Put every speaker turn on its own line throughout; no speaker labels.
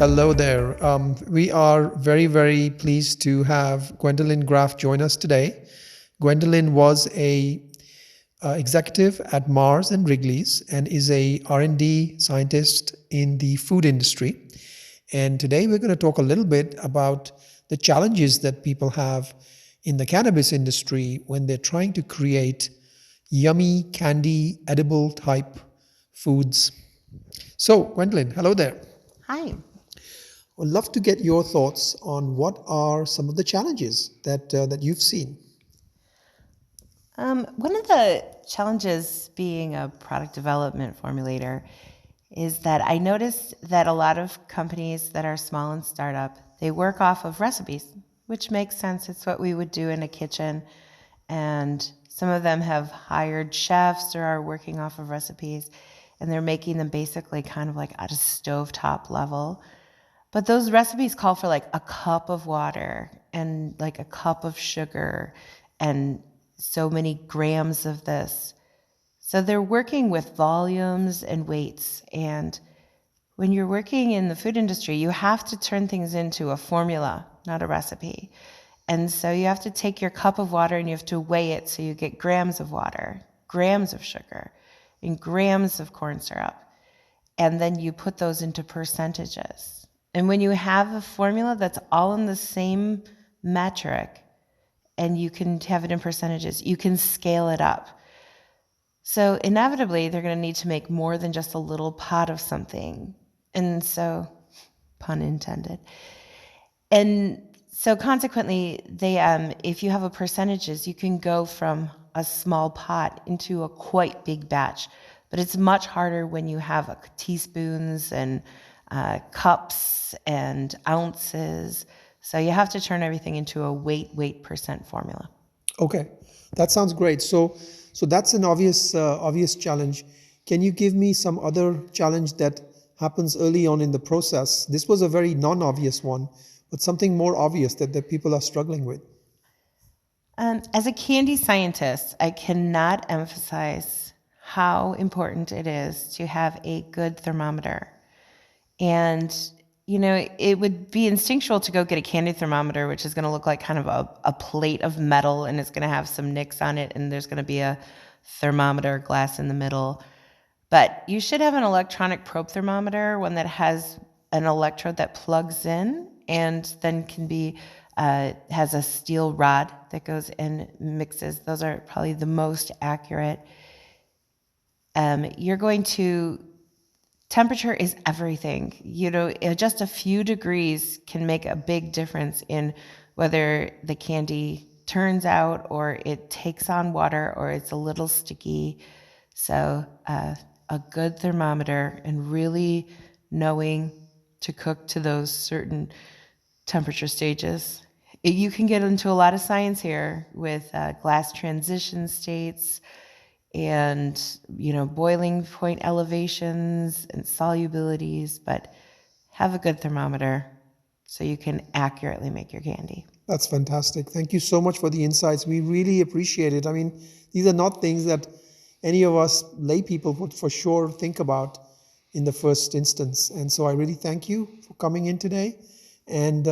Hello there. We are very, very pleased to have Gwendolyn Graff join us today. Gwendolyn was a executive at Mars and Wrigley's and is a R&D scientist in the food industry. And today we're going to talk a little bit about the challenges that people have in the cannabis industry when they're trying to create yummy, candy, edible type foods. So, Gwendolyn, hello there.
Hi.
I'd love to get your thoughts on what are some of the challenges that you've seen.
One of the challenges being a product development formulator is that I noticed that a lot of companies that are small and startup, they work off of recipes, which makes sense. It's what we would do in a kitchen. And some of them have hired chefs or are working off of recipes, and they're making them basically kind of like at a stovetop level. But those recipes call for like a cup of water and like a cup of sugar and so many grams of this. So they're working with volumes and weights. And when you're working in the food industry, you have to turn things into a formula, not a recipe. And so you have to take your cup of water and you have to weigh it so you get grams of water, grams of sugar, and grams of corn syrup. And then you put those into percentages. And when you have a formula that's all in the same metric and you can have it in percentages, you can scale it up. So inevitably, they're going to need to make more than just a little pot of something. And so, pun intended. And so consequently, if you have a percentages, you can go from a small pot into a quite big batch. But it's much harder when you have teaspoons and cups and ounces. So you have to turn everything into a weight percent formula.
Okay, that sounds great. So that's an obvious challenge. Can you give me some other challenge that happens early on in the process? This was a very non-obvious one, but something more obvious that people are struggling with.
As a candy scientist, I cannot emphasize how important it is to have a good thermometer. And, it would be instinctual to go get a candy thermometer, which is going to look like kind of a plate of metal, and it's going to have some nicks on it, and there's going to be a thermometer glass in the middle. But you should have an electronic probe thermometer, one that has an electrode that plugs in and then has a steel rod that goes and mixes. Those are probably the most accurate. Temperature is everything. Just a few degrees can make a big difference in whether the candy turns out or it takes on water or it's a little sticky. So a good thermometer and really knowing to cook to those certain temperature stages. You can get into a lot of science here with glass transition states and boiling point elevations and solubilities, but have a good thermometer so you can accurately make your candy.
That's fantastic. Thank you so much for the insights. We really appreciate it. I mean, these are not things that any of us lay people would for sure think about in the first instance. And so I really thank you for coming in today. And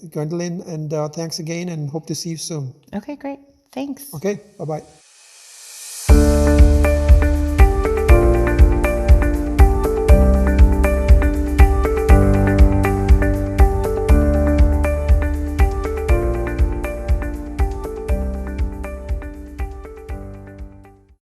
Gwendolyn, and thanks again, and hope to see you soon.
Okay, great. Thanks.
Okay, bye-bye.